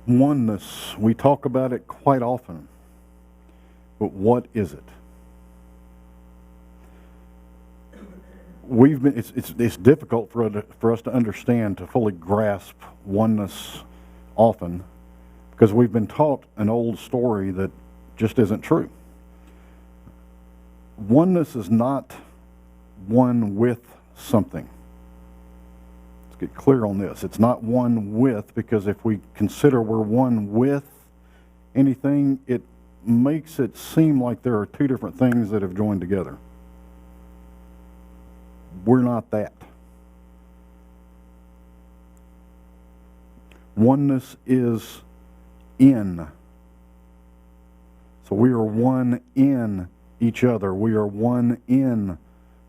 Oneness, we talk about it quite often, but what is it? It's difficult for us to understand, to fully grasp oneness often, because we've been taught an old story that just isn't true. Oneness is not one with something. Let's get clear on this. It's not one with, because if we consider we're one with anything, it makes it seem like there are two different things that have joined together. We're not that. Oneness is in. So we are one in each other. We are one in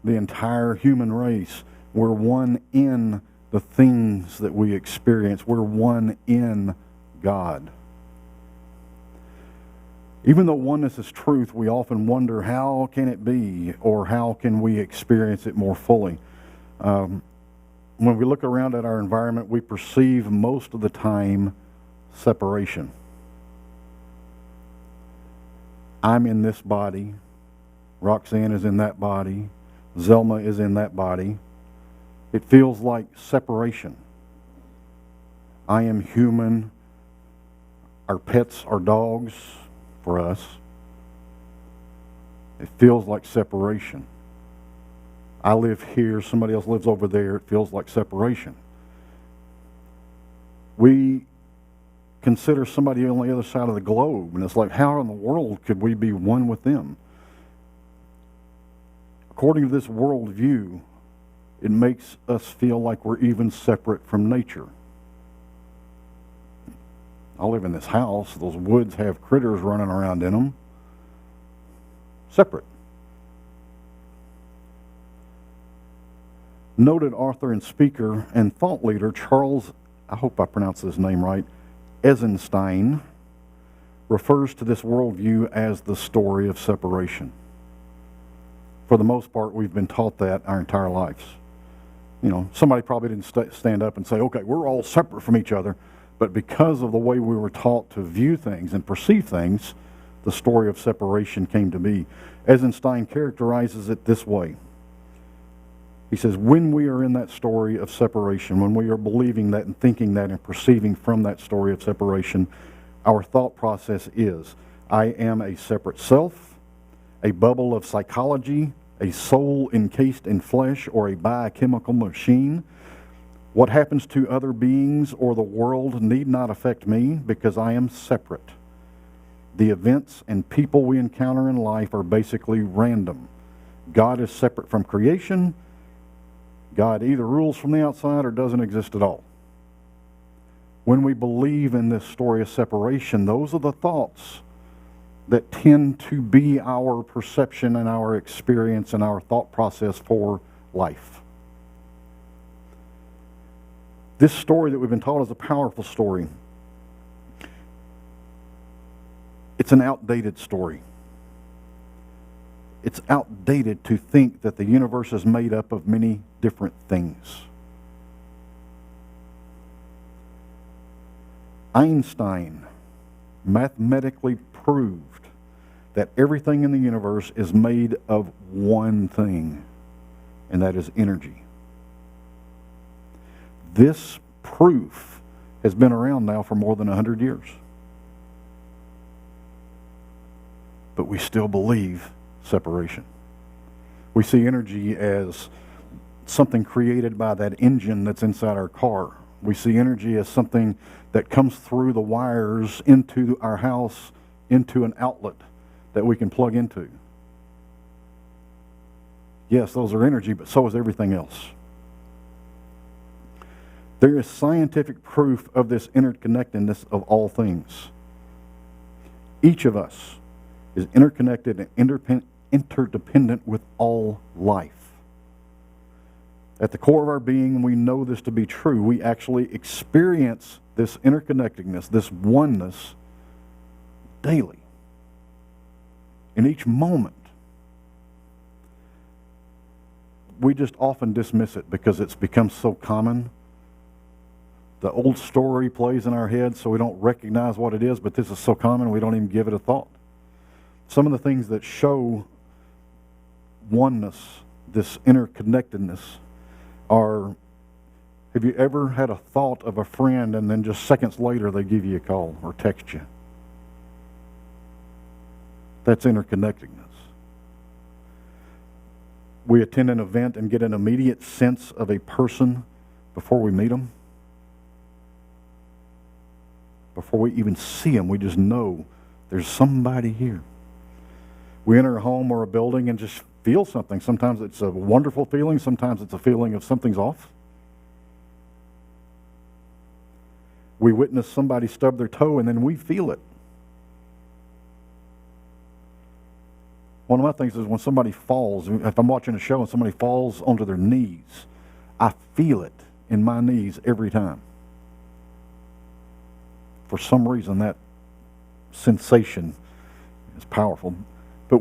the entire human race. We're one in the things that we experience. We're one in God. Even though oneness is truth, we often wonder, how can it be, or how can we experience it more fully? When we look around at our environment, we perceive most of the time separation. I'm in this body. Roxanne is in that body. Zelma is in that body. It feels like separation. I am human. Our pets are dogs for us. It feels like separation. I live here, somebody else lives over there. It feels like separation. We consider somebody on the other side of the globe, and it's like, how in the world could we be one with them? According to this worldview, it makes us feel like we're even separate from nature. I live in this house. Those woods have critters running around in them. Separate. Noted author and speaker and thought leader Charles, I hope I pronounced his name right, Eisenstein, refers to this worldview as the story of separation. For the most part, we've been taught that our entire lives. You know, somebody probably didn't stand up and say, okay, we're all separate from each other, but because of the way we were taught to view things and perceive things, the story of separation came to be. Eisenstein characterizes it this way. He says, when we are in that story of separation, when we are believing that and thinking that and perceiving from that story of separation, our thought process is, I am a separate self, a bubble of psychology, a soul encased in flesh, or a biochemical machine. What happens to other beings or the world need not affect me because I am separate. The events and people we encounter in life are basically random. God is separate from creation. God either rules from the outside or doesn't exist at all. When we believe in this story of separation, those are the thoughts that tend to be our perception and our experience and our thought process for life. This story that we've been taught is a powerful story. It's an outdated story. It's outdated to think that the universe is made up of many different things. Einstein mathematically proved that everything in the universe is made of one thing, and that is energy. This proof has been around now for more than 100 years. But we still believe separation. We see energy as something created by that engine that's inside our car. We see energy as something that comes through the wires into our house, into an outlet that we can plug into. Yes, those are energy, but so is everything else. There is scientific proof of this interconnectedness of all things. Each of us is interconnected and interdependent with all life. At the core of our being, we know this to be true. We actually experience this interconnectedness, this oneness, daily. In each moment. We just often dismiss it because it's become so common The old story plays in our head so we don't recognize what it is, but this is so common we don't even give it a thought. Some of the things that show oneness, this interconnectedness, are, have you ever had a thought of a friend and then just seconds later they give you a call or text you? That's interconnectedness. We attend an event and get an immediate sense of a person before we meet them. Before we even see them, we just know there's somebody here. We enter a home or a building and just feel something. Sometimes it's a wonderful feeling. Sometimes it's a feeling of something's off. We witness somebody stub their toe and then we feel it. One of my things is when somebody falls, if I'm watching a show and somebody falls onto their knees, I feel it in my knees every time. For some reason, that sensation is powerful. But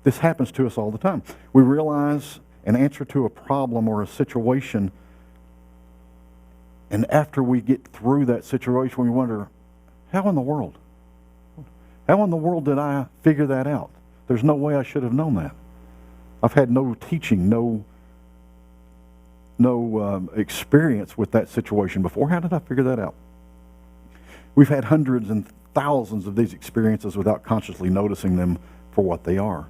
this happens to us all the time. We realize an answer to a problem or a situation, and after we get through that situation, we wonder, how in the world? How in the world did I figure that out? There's no way I should have known that. I've had no teaching, no experience with that situation before. How did I figure that out? We've had hundreds and thousands of these experiences without consciously noticing them for what they are.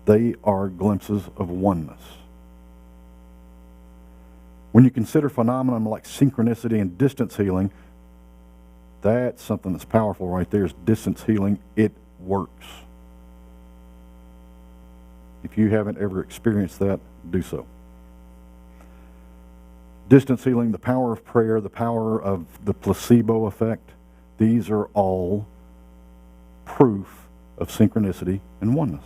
They are glimpses of oneness. When you consider phenomena like synchronicity and distance healing, that's something that's powerful right there, is distance healing. It works. If you haven't ever experienced that, do so. Distance healing, the power of prayer, the power of the placebo effect, these are all proof of synchronicity and oneness.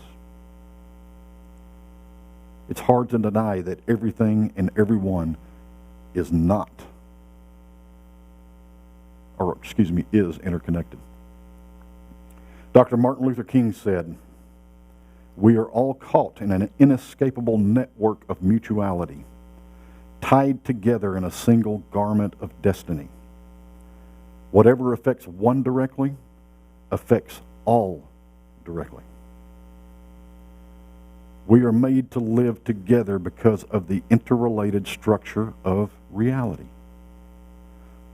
It's hard to deny that everything and everyone is not, or excuse me, is interconnected. Dr. Martin Luther King said, "We are all caught in an inescapable network of mutuality, tied together in a single garment of destiny. Whatever affects one directly affects all directly. We are made to live together because of the interrelated structure of reality.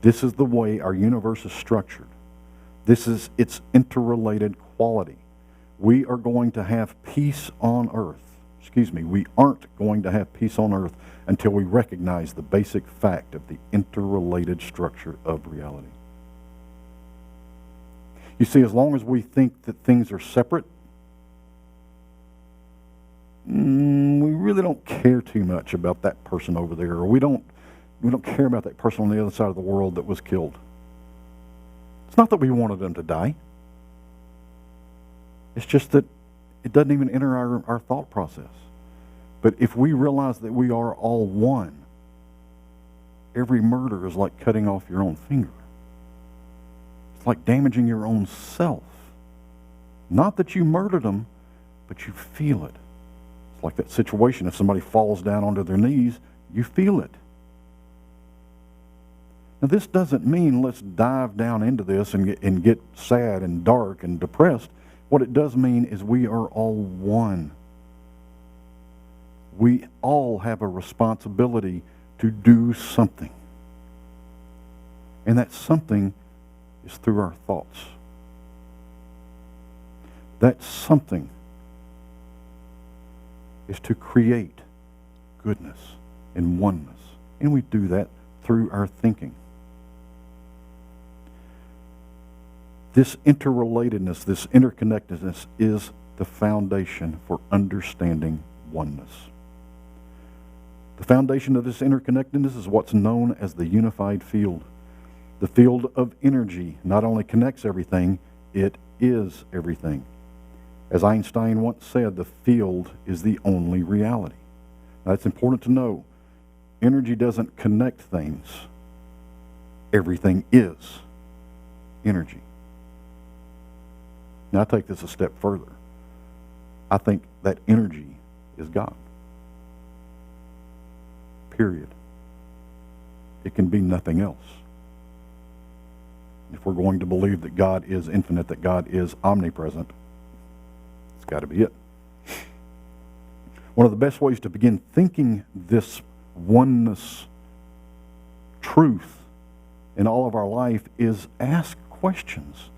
This is the way our universe is structured. This is its interrelated quality. We are going to have peace on earth. We aren't going to have peace on earth until we recognize the basic fact of the interrelated structure of reality." You see, as long as we think that things are separate, we really don't care too much about that person over there, or we don't care about that person on the other side of the world that was killed. It's not that we wanted them to die. It's just that it doesn't even enter our thought process. But if we realize that we are all one, every murder is like cutting off your own finger. It's like damaging your own self. Not that you murdered them, but you feel it. It's like that situation. If somebody falls down onto their knees, you feel it. Now, this doesn't mean let's dive down into this and get sad and dark and depressed. What it does mean is we are all one. We all have a responsibility to do something. And that something is through our thoughts. That something is to create goodness and oneness. And we do that through our thinking. This interrelatedness, this interconnectedness is the foundation for understanding oneness. The foundation of this interconnectedness is what's known as the unified field. The field of energy not only connects everything, it is everything. As Einstein once said, the field is the only reality. Now, it's important to know, energy doesn't connect things. Everything is energy. Now, I take this a step further. I think that energy is God. Period. It can be nothing else. If we're going to believe that God is infinite, that God is omnipresent, it's got to be it. One of the best ways to begin thinking this oneness truth in all of our life is ask questions.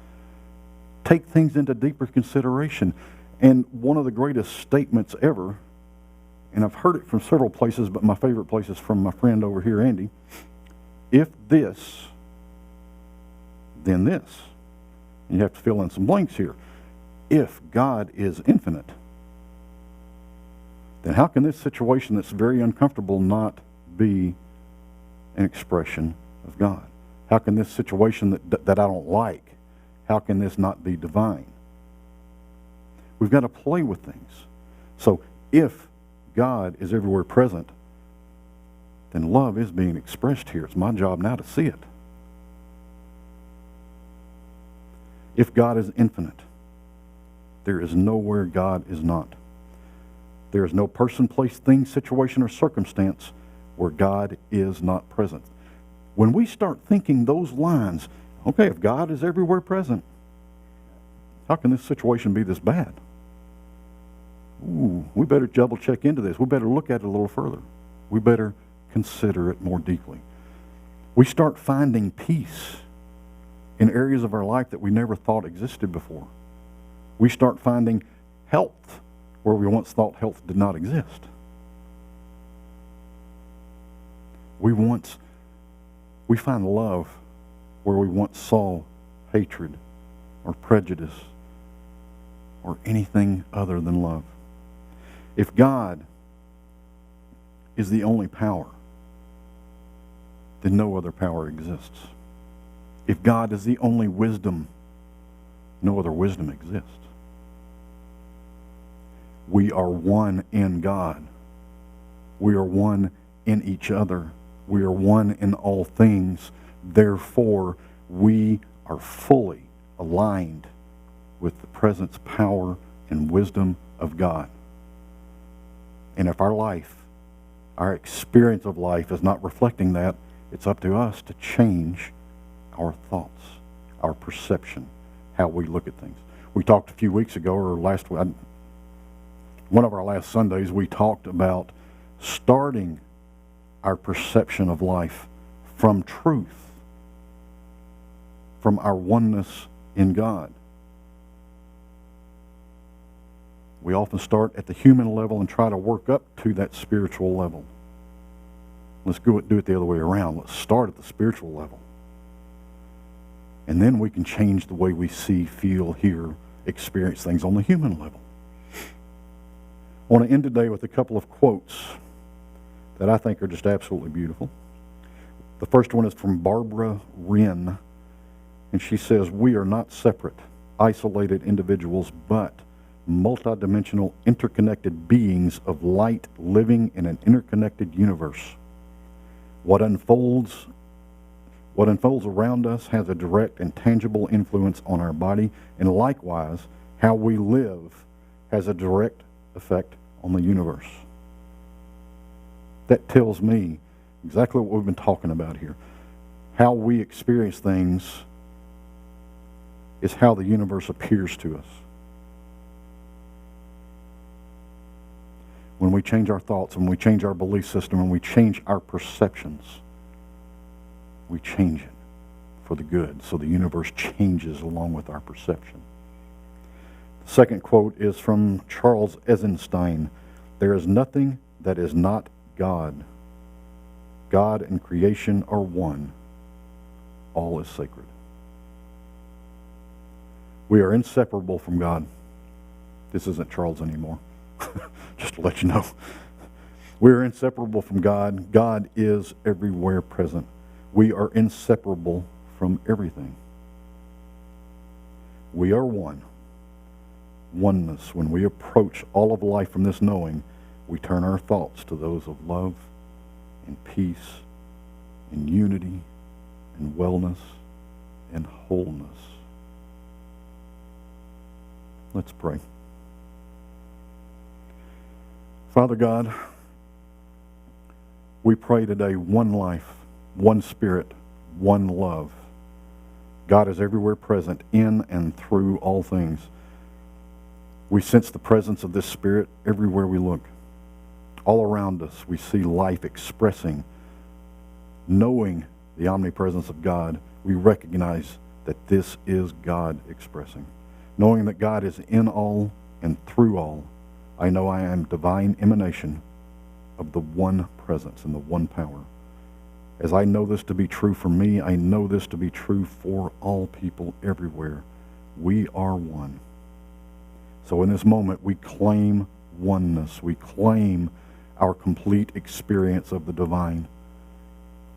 Take things into deeper consideration. And one of the greatest statements ever, and I've heard it from several places, but my favorite place is from my friend over here, Andy. If this, then this. And you have to fill in some blanks here. If God is infinite, then how can this situation that's very uncomfortable not be an expression of God? How can this situation that I don't like, how can this not be divine? We've got to play with things. So if God is everywhere present, then love is being expressed here. It's my job now to see it. If God is infinite, there is nowhere God is not. There is no person, place, thing, situation, or circumstance where God is not present. When we start thinking those lines, okay, if God is everywhere present, how can this situation be this bad? Ooh, we better double check into this. We better look at it a little further. We better consider it more deeply. We start finding peace in areas of our life that we never thought existed before. We start finding health where we once thought health did not exist. We find love where we once saw hatred or prejudice or anything other than love. If God is the only power, then no other power exists. If God is the only wisdom, no other wisdom exists. We are one in God. We are one in each other. We are one in all things. Therefore, we are fully aligned with the presence, power, and wisdom of God. And if our life, our experience of life is not reflecting that, it's up to us to change our thoughts, our perception, how we look at things. We talked a few weeks ago, or last week, one of our last Sundays, we talked about starting our perception of life from truth, from our oneness in God. We often start at the human level and try to work up to that spiritual level. Let's do it the other way around. Let's start at the spiritual level. And then we can change the way we see, feel, hear, experience things on the human level. I want to end today with a couple of quotes that I think are just absolutely beautiful. The first one is from Barbara Wren, and she says, "We are not separate, isolated individuals, but multidimensional, interconnected beings of light living in an interconnected universe. What unfolds around us has a direct and tangible influence on our body, and likewise, how we live has a direct effect on the universe." That tells me exactly what we've been talking about here. How we experience things is how the universe appears to us. When we change our thoughts, when we change our belief system, when we change our perceptions, we change it for the good. So the universe changes along with our perception. The second quote is from Charles Eisenstein. "There is nothing that is not God. God and creation are one. All is sacred." We are inseparable from God. This isn't Charles anymore. Just to let you know. We are inseparable from God. God is everywhere present. We are inseparable from everything. We are one. Oneness. When we approach all of life from this knowing, we turn our thoughts to those of love and peace and unity and wellness and wholeness. Let's pray. Father God, we pray today one life, one Spirit, one love. God is everywhere present in and through all things. We sense the presence of this Spirit everywhere we look. All around us, we see life expressing. Knowing the omnipresence of God, we recognize that this is God expressing. Knowing that God is in all and through all, I know I am divine emanation of the one presence and the one power. As I know this to be true for me, I know this to be true for all people everywhere. We are one. So in this moment, we claim oneness. We claim our complete experience of the divine.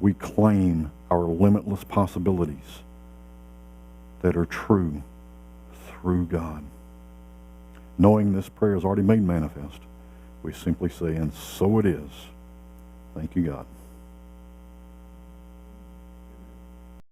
We claim our limitless possibilities that are true through God. Knowing this prayer is already made manifest, we simply say, and so it is. Thank you, God.